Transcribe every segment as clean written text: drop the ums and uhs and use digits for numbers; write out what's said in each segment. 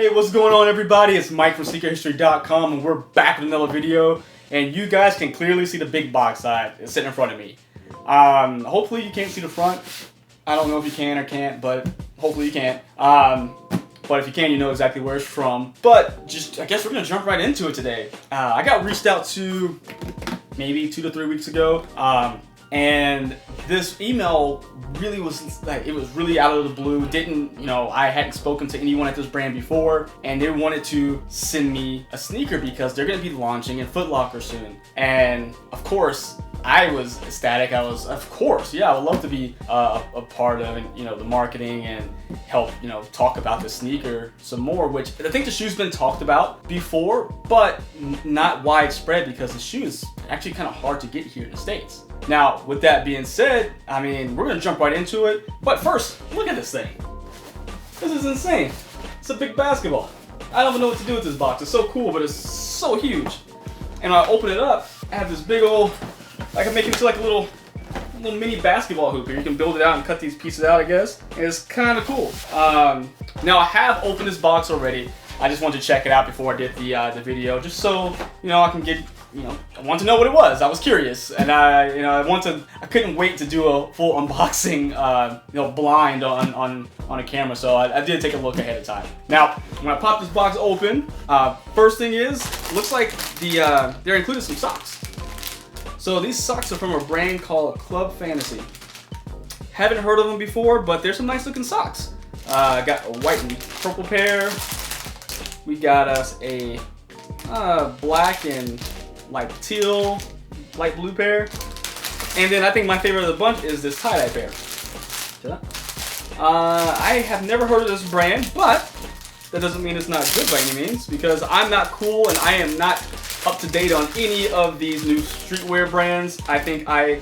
Hey, what's going on, everybody? It's Mike from sneakerhistory.com, and we're back with another video. And you guys can clearly see the big box side is sitting in front of me. Hopefully you can't see the front. I don't know if you can or can't, but hopefully you can. But if you can, you know exactly where it's from. But I guess we're gonna jump right into it today. I got reached out to maybe 2 to 3 weeks ago. And this email really was like, it was really out of the blue. I hadn't spoken to anyone at this brand before, and they wanted to send me a sneaker because they're gonna be launching in Foot Locker soon. And of course, I was ecstatic. I would love to be a part of, the marketing and help, talk about the sneaker some more, which I think the shoe's been talked about before, but not widespread because the shoe is actually kind of hard to get here in the States. Now, with that being said, we're gonna jump right into it. But first, look at this thing. This is insane. It's a big basketball. I don't even know what to do with this box. It's so cool, but it's so huge. And when I open it up, I have this big old, I can make it into like a little mini basketball hoop here. You can build it out and cut these pieces out, I guess. And it's kind of cool. Now I have opened this box already. I just wanted to check it out before I did the video, just so I can get. I want to know what it was. I was curious, and I couldn't wait to do a full unboxing, blind on a camera. So I did take a look ahead of time. Now, when I pop this box open, first thing is, looks like they're included some socks. So these socks are from a brand called Club Fantasy. Haven't heard of them before, but they're some nice looking socks. Got a white and purple pair. We got us a black and like teal, light blue pair. And then I think my favorite of the bunch is this tie-dye pair. I have never heard of this brand, but that doesn't mean it's not good by any means, because I'm not cool and I am not up to date on any of these new streetwear brands. I think I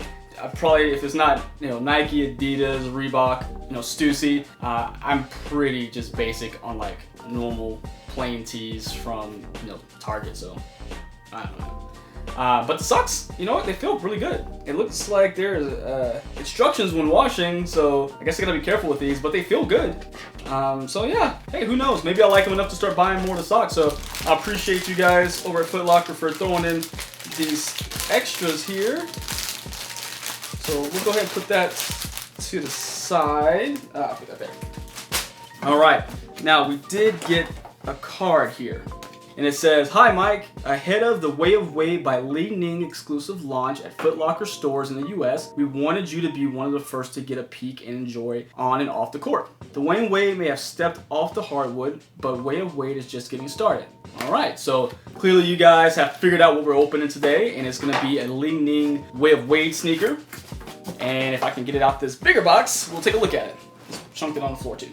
probably, if it's not Nike, Adidas, Reebok, Stussy, I'm pretty just basic on like normal plain tees from Target. So I don't know. But the socks, they feel really good. It looks like there's instructions when washing, so I guess I gotta be careful with these, but they feel good. So yeah, hey, who knows? Maybe I'll like them enough to start buying more of the socks. So I appreciate you guys over at Foot Locker for throwing in these extras here. So we'll go ahead and put that to the side. Put that there. All right, now we did get a card here. And it says, "Hi Mike, ahead of the Way of Wade by Li-Ning exclusive launch at Foot Locker stores in the US, we wanted you to be one of the first to get a peek and enjoy on and off the court. The Way of Wade may have stepped off the hardwood, but Way of Wade is just getting started." All right, so clearly you guys have figured out what we're opening today, and it's gonna be a Li-Ning Way of Wade sneaker. And if I can get it out this bigger box, we'll take a look at it. Let's chunk it on the floor too.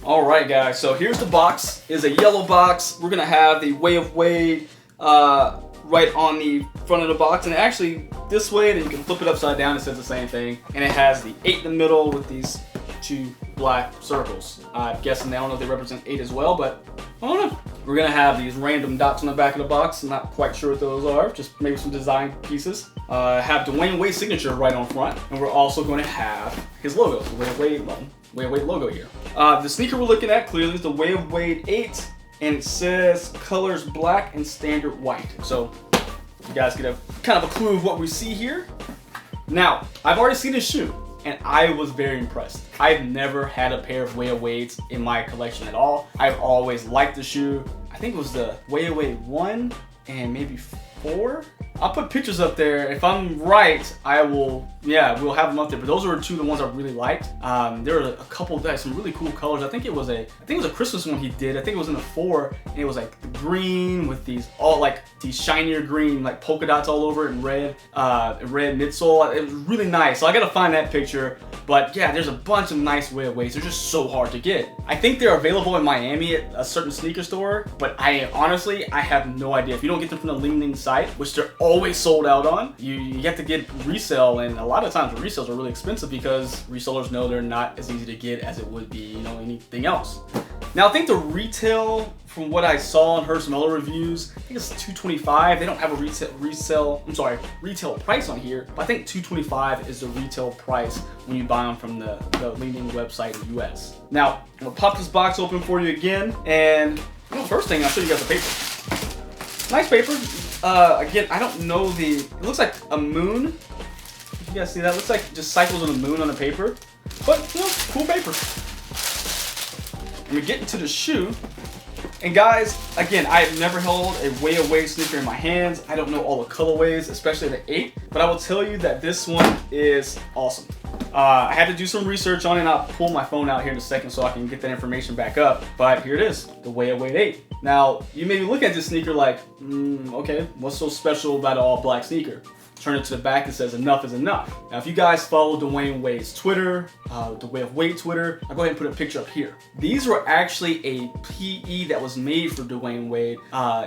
Alright guys, so here's the box. It's a yellow box. We're gonna have the Way of Wade right on the front of the box, and actually this way, then you can flip it upside down, it says the same thing. And it has the 8 in the middle with these 2 black circles. I'm guessing, I don't know if they represent 8 as well, but I don't know. We're gonna have these random dots on the back of the box. I'm not quite sure what those are, just maybe some design pieces. Have Dwayne Wade's signature right on front, and we're also going to have his logo, the Way of Wade logo here. The sneaker we're looking at clearly is the Way of Wade 8, and it says colors black and standard white. So you guys get a kind of a clue of what we see here. Now, I've already seen this shoe, and I was very impressed. I've never had a pair of Way of Wades in my collection at all. I've always liked the shoe. I think it was the Way of Wade 1 and maybe 4. I'll put pictures up there. If I'm right, we'll have them up there. But those were 2 of the ones I really liked. There were a couple that had some really cool colors. I think it was a Christmas one he did. I think it was in the 4, and it was like the green with these shinier green like polka dots all over it, and red midsole. It was really nice. So I gotta find that picture. But yeah, there's a bunch of nice Way of Wades. They're just so hard to get. I think they're available in Miami at a certain sneaker store, but I honestly have no idea. If you don't get them from the Li-Ning site, which they're always sold out on, you have to get resale, and a lot of times the resales are really expensive because resellers know they're not as easy to get as it would be, anything else. Now I think the retail from what I saw and heard some other reviews, I think it's $225. They don't have a retail price on here, but I think $225 is the retail price when you buy them from the Li-Ning website in the US. Now, I'm gonna pop this box open for you again, and first thing, I'll show you guys the paper. Nice paper. Again, I don't know it looks like a moon. If you guys see that, it looks like just cycles of the moon on the paper. But, cool paper. We're getting to the shoe. And guys, again, I have never held a Way Away sneaker in my hands. I don't know all the colorways, especially the 8. But I will tell you that this one is awesome. I had to do some research on it, and I'll pull my phone out here in a second so I can get that information back up. But here it is, the Way Away 8. Now, you may be looking at this sneaker like, okay, what's so special about an all black sneaker? Turn it to the back, it says enough is enough. Now, if you guys follow Dwayne Wade's Twitter, the Way of Wade Twitter, I'll go ahead and put a picture up here. These were actually a PE that was made for Dwayne Wade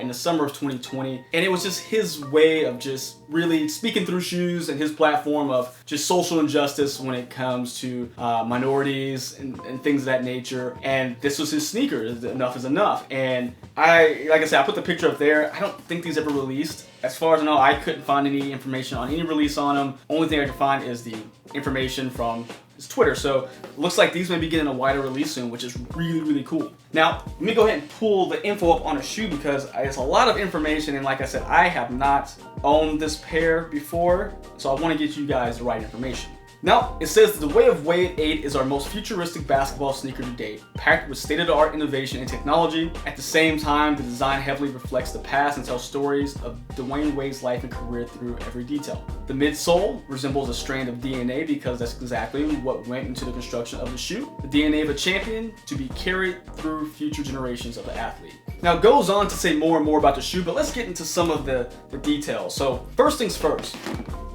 in the summer of 2020. And it was just his way of just really speaking through shoes and his platform of just social injustice when it comes to minorities and things of that nature. And this was his sneaker, enough is enough. And like I said, I put the picture up there. I don't think these ever released. As far as I know, I couldn't find any information on any release on them. Only thing I could find is the information from his Twitter. So it looks like these may be getting a wider release soon, which is really, really cool. Now, let me go ahead and pull the info up on a shoe because it's a lot of information. And like I said, I have not owned this pair before. So I want to get you guys the right information. Now, it says the Way of Wade 8 is our most futuristic basketball sneaker to date, packed with state-of-the-art innovation and technology. At the same time, the design heavily reflects the past and tells stories of Dwayne Wade's life and career through every detail. The midsole resembles a strand of DNA because that's exactly what went into the construction of the shoe. The DNA of a champion to be carried through future generations of the athlete. Now, it goes on to say more and more about the shoe, but let's get into some of the details. So, first things first.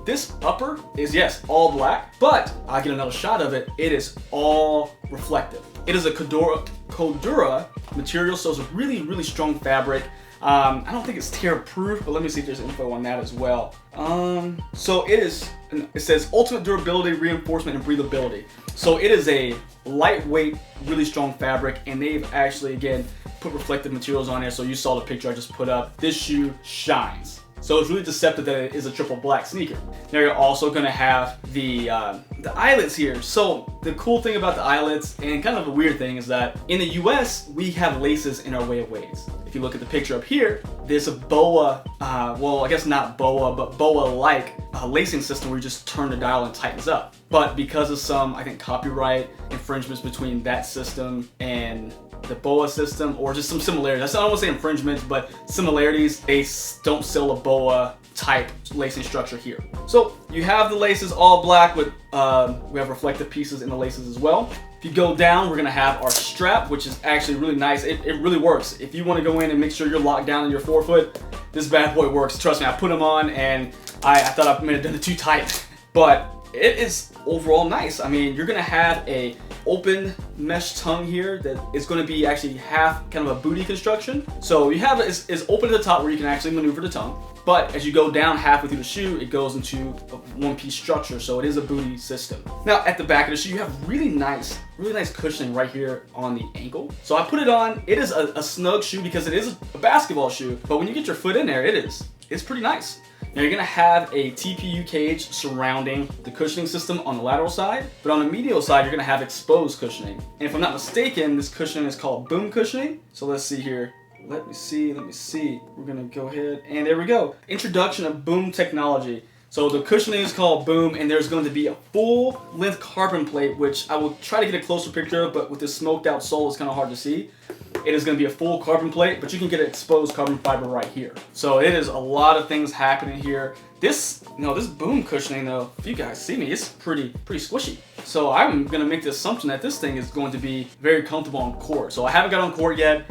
This upper is, yes, all black, but I'll get another shot of it. It is all reflective. It is a Cordura material, so it's a really, really strong fabric. I don't think it's tear proof, but let me see if there's info on that as well. So it says ultimate durability, reinforcement, and breathability. So it is a lightweight, really strong fabric, and they've actually, again, put reflective materials on there. So you saw the picture I just put up. This shoe shines. So it's really deceptive that it is a triple black sneaker. Now you're also gonna have the eyelets here. So the cool thing about the eyelets, and kind of a weird thing, is that in the US, we have laces in our Way of Wades. If you look at the picture up here, there's a boa, well, I guess not boa, but boa-like lacing system where you just turn the dial and tightens up. But because of some, I think, copyright infringements between that system and the BOA system, or just some similarities. I don't want to say infringements, but similarities. They don't sell a BOA type lacing structure here. So you have the laces all black with, we have reflective pieces in the laces as well. If you go down, we're gonna have our strap, which is actually really nice. It really works. If you want to go in and make sure you're locked down in your forefoot, this bad boy works. Trust me, I put them on and I thought I may have done it too tight, but it is overall nice. I mean, you're gonna have a open mesh tongue here that is going to be actually half kind of a booty construction. So you have it's open at the top where you can actually maneuver the tongue, but as you go down halfway through the shoe, it goes into a one-piece structure. So it is a booty system. Now at the back of the shoe, you have really nice cushioning right here on the ankle. So I put it on. It is a snug shoe because it is a basketball shoe, but when you get your foot in there, it's pretty nice. Now you're gonna have a TPU cage surrounding the cushioning system on the lateral side, but on the medial side, you're gonna have exposed cushioning. And if I'm not mistaken, this cushioning is called boom cushioning. So let's see here. Let me see. We're gonna go ahead, and there we go. Introduction of boom technology. So the cushioning is called boom, and there's going to be a full-length carbon plate, which I will try to get a closer picture of, but with this smoked out sole, it's kind of hard to see. It is going to be a full carbon plate, but you can get an exposed carbon fiber right here. So it is a lot of things happening here. This boom cushioning though, if you guys see me, it's pretty squishy. So I'm gonna make the assumption that this thing is going to be very comfortable on court. So I haven't got on court yet.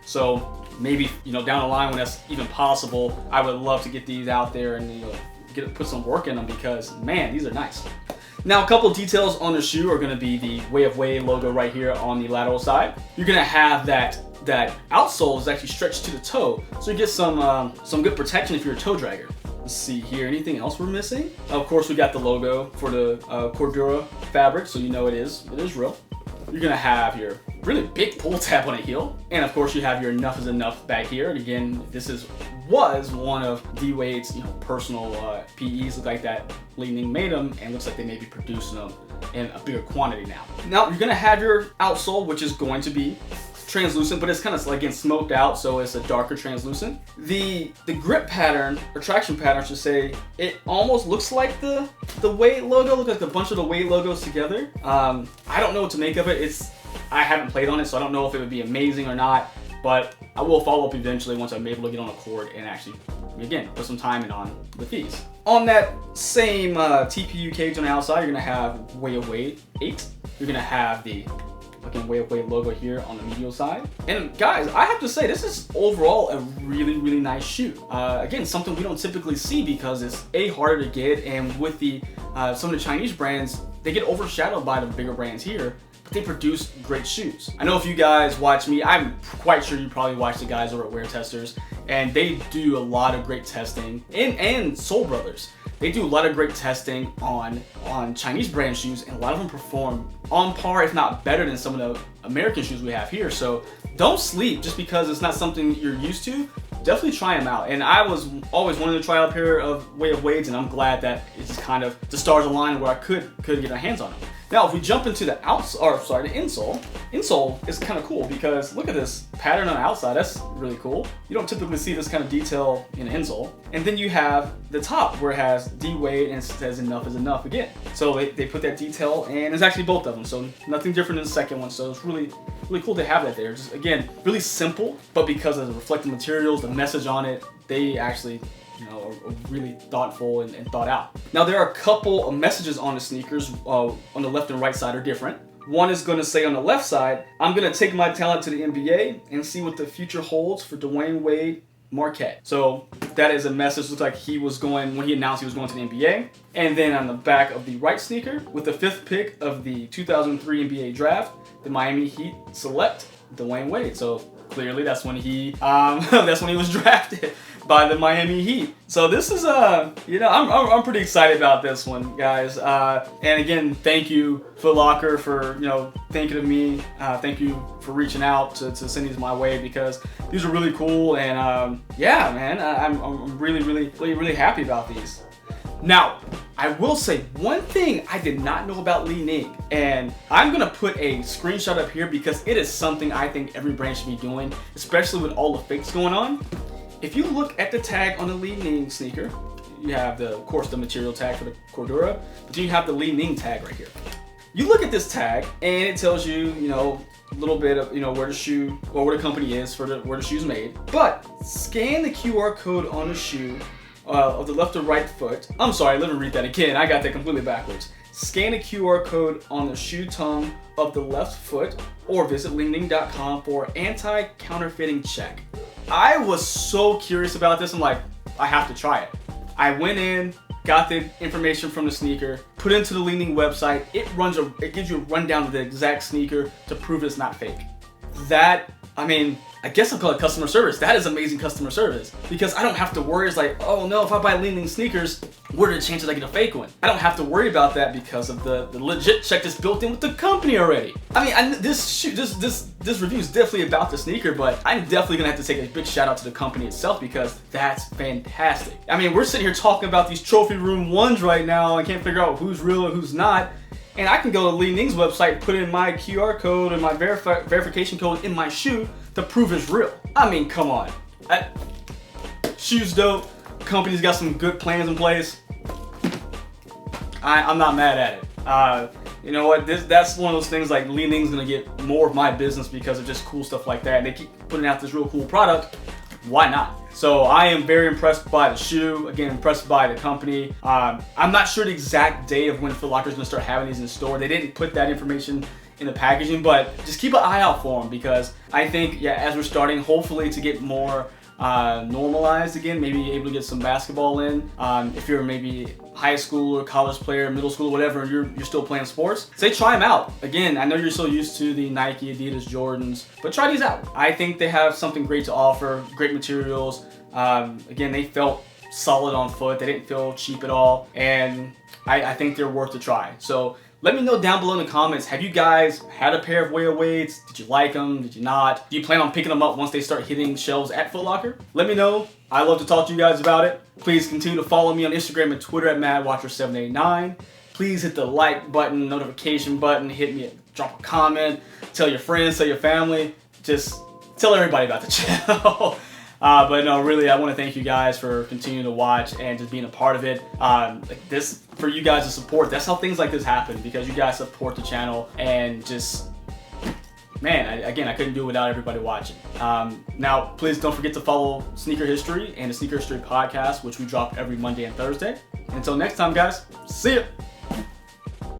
So maybe down the line when that's even possible, I would love to get these out there and put some work in them because man, these are nice. Now, a couple of details on the shoe are going to be the Way of Wade logo right here on the lateral side. You're going to have that outsole is actually stretched to the toe, so you get some good protection if you're a toe dragger. Let's see here. Anything else we're missing? Of course, we got the logo for the Cordura fabric, so you know it is real. you're gonna have your really big pull tab on the heel, and of course you have your enough is enough back here. And again, this was one of D-Wade's personal PEs. Look like that Li-Ning made them, and looks like they may be producing them in a bigger quantity now. Now you're gonna have your outsole, which is going to be translucent, but it's kind of like again smoked out, so it's a darker translucent. The grip pattern, or traction pattern I should say, it almost looks like the Wade logo. Look like a bunch of the Wade logos together. I don't know what to make of it. I haven't played on it, so I don't know if it would be amazing or not, but I will follow up eventually once I'm able to get on a court and actually, again, put some time in on with these. On that same TPU cage on the outside, you're gonna have Way of Wade 8. You're gonna have the Way of Wade logo here on the medial side. And guys, I have to say, this is overall a really, really nice shoe. Again, something we don't typically see because it's harder to get, and with the some of the Chinese brands, they get overshadowed by the bigger brands here, but they produce great shoes. I know if you guys watch me, I'm quite sure you probably watch the guys over at Wear Testers, and they do a lot of great testing, and Soul Brothers. They do a lot of great testing on Chinese brand shoes, and a lot of them perform on par, if not better than some of the American shoes we have here. So don't sleep just because it's not something you're used to. Definitely try them out. And I was always wanting to try out a pair of Way of Wades, and I'm glad that it's just kind of the stars aligned where I could get my hands on them. Now, if we jump into the the insole is kind of cool because look at this pattern on the outside. That's really cool. You don't typically see this kind of detail in an insole. And then you have the top where it has D-Wade and it says enough is enough again. So they put that detail, and it's actually both of them. So nothing different than the second one. So it's really cool to have that there. Just again, really simple, but because of the reflective materials, the message on it, they actually are really thoughtful and thought out. Now there are a couple of messages on the sneakers on the left and right side are different. One is going to say on the left side, I'm going to take my talent to the NBA and see what the future holds for Dwayne Wade Marquette. So that is a message. Looks like he was going, when he announced he was going to the NBA. And then on the back of the right sneaker, with the 5th pick of the 2003 NBA draft, the Miami Heat select Dwayne Wade. So clearly that's when he was drafted by the Miami Heat. So this is I'm pretty excited about this one, guys. And again, thank you Foot Locker for thinking of me. Thank you for reaching out to send these my way because these are really cool. And yeah, man, I'm really happy about these. Now, I will say one thing I did not know about Li-Ning, and I'm gonna put a screenshot up here because it is something I think every brand should be doing, especially with all the fakes going on. If you look at the tag on the Li-Ning sneaker, you have of course the material tag for the Cordura, but then you have the Li-Ning tag right here. You look at this tag and it tells you, a little bit of, where the shoe, or where the company is where the shoe's made. But scan the QR code on the shoe of the left or right foot. I'm sorry, let me read that again. I got that completely backwards. Scan the QR code on the shoe tongue of the left foot or visit Li-Ning.com for anti-counterfeiting check. I was so curious about this. I'm like, I have to try it. I went in, got the information from the sneaker, put it into the Li-Ning website. It gives you a rundown of the exact sneaker to prove it's not fake. I guess I'll call it customer service. That is amazing customer service because I don't have to worry. It's like, oh no, if I buy Li-Ning sneakers, what are the chances I get a fake one? I don't have to worry about that because of the legit check that's built in with the company already. This review is definitely about the sneaker, but I'm definitely gonna have to take a big shout out to the company itself because that's fantastic. We're sitting here talking about these trophy room ones right now. I can't figure out who's real and who's not. And I can go to Li-Ning's website, put in my QR code and my verification code in my shoe to prove it's real. Come on. Shoe's dope. Company's got some good plans in place. I'm not mad at it. You know what? That's one of those things like Li-Ning's gonna get more of my business because of just cool stuff like that. And they keep putting out this real cool product. Why not? So I am very impressed by the shoe. Again, impressed by the company. I'm not sure the exact day of when Foot Locker is gonna start having these in store. They didn't put that information in the packaging, but just keep an eye out for them because I think, as we're starting, hopefully to get more normalized again, maybe able to get some basketball in. If you're maybe high school or college player, middle school, whatever, and you're still playing sports, say try them out. Again, I know you're so used to the Nike, Adidas, Jordans, but try these out. I think they have something great to offer, great materials. Again, they felt solid on foot. They didn't feel cheap at all, and I think they're worth a try. So Let me know down below in the comments, have you guys had a pair of Whale weights? Did you like them? Did you not? Do you plan on picking them up once they start hitting shelves at Foot Locker? Let me know. I love to talk to you guys about it. Please continue to follow me on Instagram and Twitter at MadWatcher789. Please hit the like button, notification button, hit me, drop a comment, tell your friends, tell your family, just tell everybody about the channel. But no, really, I want to thank you guys for continuing to watch and just being a part of it. Like this, for you guys to support, that's how things like this happen, because you guys support the channel and just, man, again, I couldn't do it without everybody watching. Now, please don't forget to follow Sneaker History and the Sneaker History podcast, which we drop every Monday and Thursday. Until next time, guys, see ya.